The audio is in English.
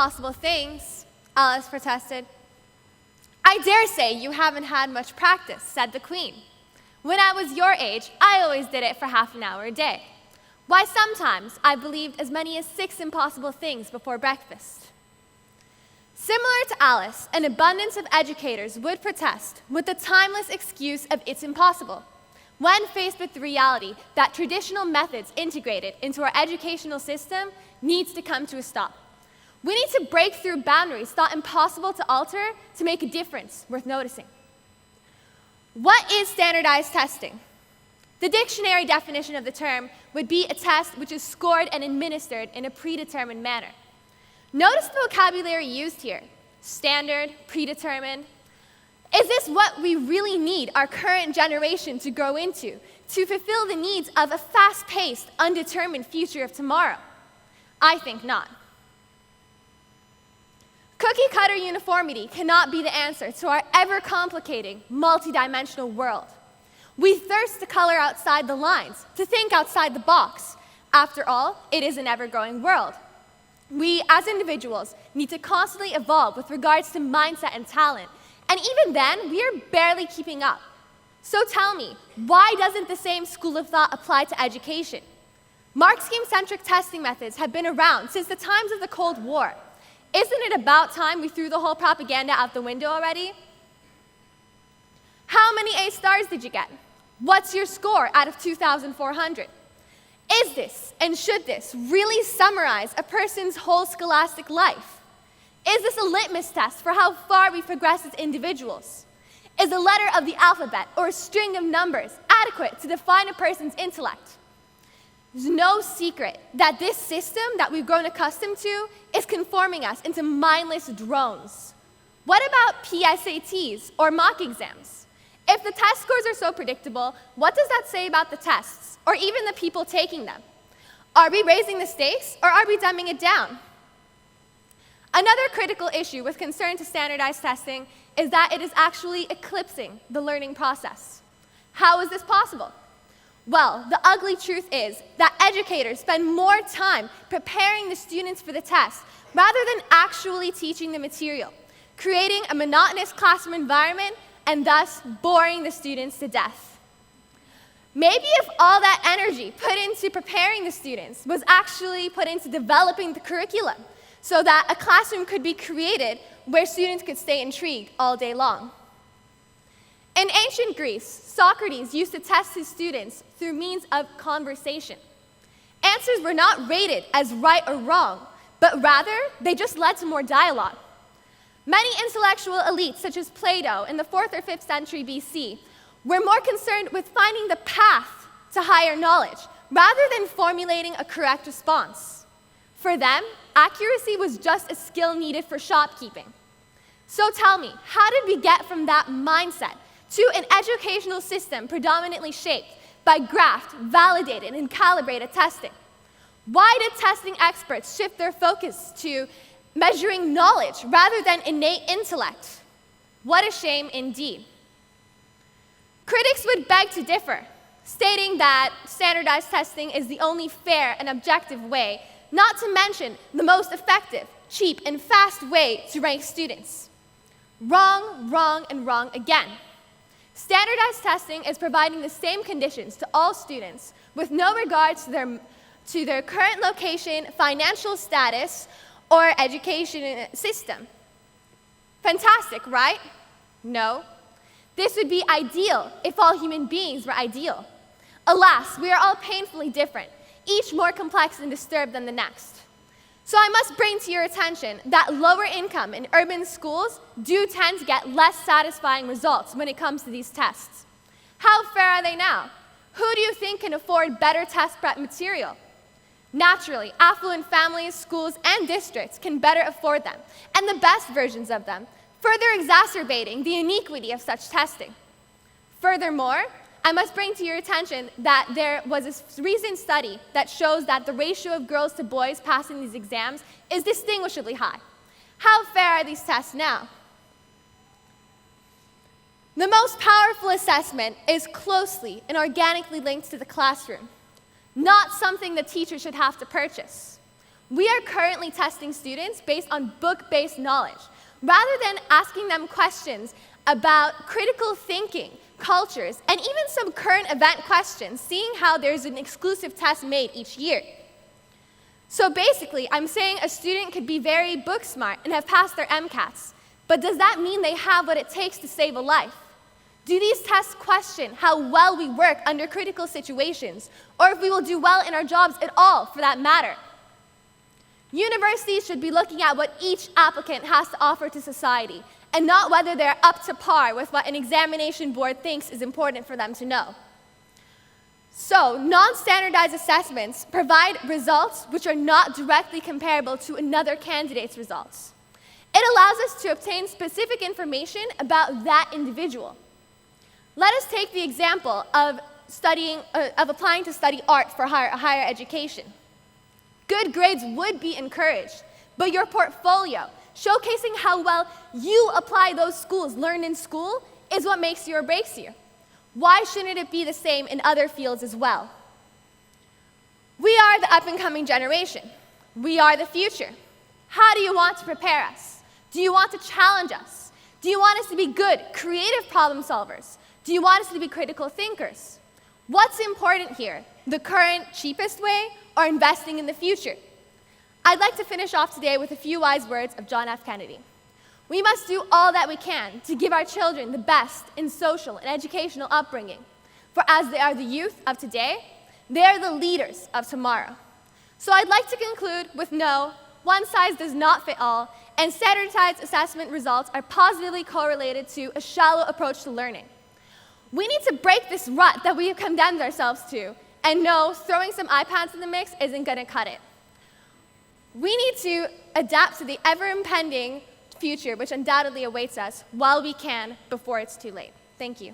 impossible things," Alice protested. "I dare say you haven't had much practice," said the Queen. "When I was your age, I always did it for half an hour a day. Why, sometimes I believed as many as 6 impossible things before breakfast." Similar to Alice, an abundance of educators would protest with the timeless excuse of "it's impossible," when faced with the reality that traditional methods integrated into our educational system needs to come to a stop. We need to break through boundaries thought impossible to alter to make a difference worth noticing. What is standardized testing? The dictionary definition of the term would be a test which is scored and administered in a predetermined manner. Notice the vocabulary used here: standard, predetermined. Is this what we really need our current generation to grow into to fulfill the needs of a fast-paced, undetermined future of tomorrow? I think not. Cookie-cutter uniformity cannot be the answer to our ever-complicating, multidimensional world. We thirst to color outside the lines, to think outside the box. After all, it is an ever-growing world. We, as individuals, need to constantly evolve with regards to mindset and talent, and even then, we are barely keeping up. So tell me, why doesn't the same school of thought apply to education? Mark scheme-centric testing methods have been around since the times of the Cold War. Isn't it about time we threw the whole propaganda out the window already? How many A stars did you get? What's your score out of 2,400? Is this, and should this, really summarize a person's whole scholastic life? Is this a litmus test for how far we've progressed as individuals? Is a letter of the alphabet or a string of numbers adequate to define a person's intellect? There's no secret that this system that we've grown accustomed to is conforming us into mindless drones. What about PSATs or mock exams? If the test scores are so predictable, what does that say about the tests, or even the people taking them? Are we raising the stakes, or are we dumbing it down? Another critical issue with concern to standardized testing is that it is actually eclipsing the learning process. How is this possible? Well, the ugly truth is that educators spend more time preparing the students for the test rather than actually teaching the material, creating a monotonous classroom environment and thus boring the students to death. Maybe if all that energy put into preparing the students was actually put into developing the curriculum so that a classroom could be created where students could stay intrigued all day long. In ancient Greece, Socrates used to test his students through means of conversation. Answers were not rated as right or wrong, but rather they just led to more dialogue. Many intellectual elites, such as Plato in the 4th or 5th century BC, were more concerned with finding the path to higher knowledge rather than formulating a correct response. For them, accuracy was just a skill needed for shopkeeping. So tell me, how did we get from that mindset to an educational system predominantly shaped by graphed, validated, and calibrated testing? Why did testing experts shift their focus to measuring knowledge rather than innate intellect? What a shame indeed. Critics would beg to differ, stating that standardized testing is the only fair and objective way, not to mention the most effective, cheap, and fast way to rank students. Wrong, wrong, and wrong again. Standardized testing is providing the same conditions to all students with no regard to their current location, financial status, or education system. Fantastic, right? No. This would be ideal if all human beings were ideal. Alas, we are all painfully different, each more complex and disturbed than the next. So I must bring to your attention that lower income and urban schools do tend to get less satisfying results when it comes to these tests. How fair are they now? Who do you think can afford better test prep material? Naturally, affluent families, schools, and districts can better afford them, and the best versions of them, further exacerbating the iniquity of such testing. Furthermore, I must bring to your attention that there was a recent study that shows that the ratio of girls to boys passing these exams is distinguishably high. How fair are these tests now? The most powerful assessment is closely and organically linked to the classroom, not something the teacher should have to purchase. We are currently testing students based on book-based knowledge, rather than asking them questions about critical thinking, cultures, and even some current event questions, seeing how there's an exclusive test made each year. So basically, I'm saying a student could be very book smart and have passed their MCATs, but does that mean they have what it takes to save a life? Do these tests question how well we work under critical situations, or if we will do well in our jobs at all, for that matter? Universities should be looking at what each applicant has to offer to society, and not whether they're up to par with what an examination board thinks is important for them to know. So, non-standardized assessments provide results which are not directly comparable to another candidate's results. It allows us to obtain specific information about that individual. Let us take the example of applying to study art for higher education. Good grades would be encouraged, but your portfolio, showcasing how well you apply those skills learned in school, is what makes you or breaks you. Why shouldn't it be the same in other fields as well? We are the up-and-coming generation. We are the future. How do you want to prepare us? Do you want to challenge us? Do you want us to be good, creative problem solvers? Do you want us to be critical thinkers? What's important here? The current, cheapest way, or investing in the future? I'd like to finish off today with a few wise words of John F. Kennedy. We must do all that we can to give our children the best in social and educational upbringing. For as they are the youth of today, they are the leaders of tomorrow. So I'd like to conclude with no, one size does not fit all, and standardized assessment results are positively correlated to a shallow approach to learning. We need to break this rut that we have condemned ourselves to, and no, throwing some iPads in the mix isn't going to cut it. We need to adapt to the ever-impending future which undoubtedly awaits us while we can before it's too late. Thank you.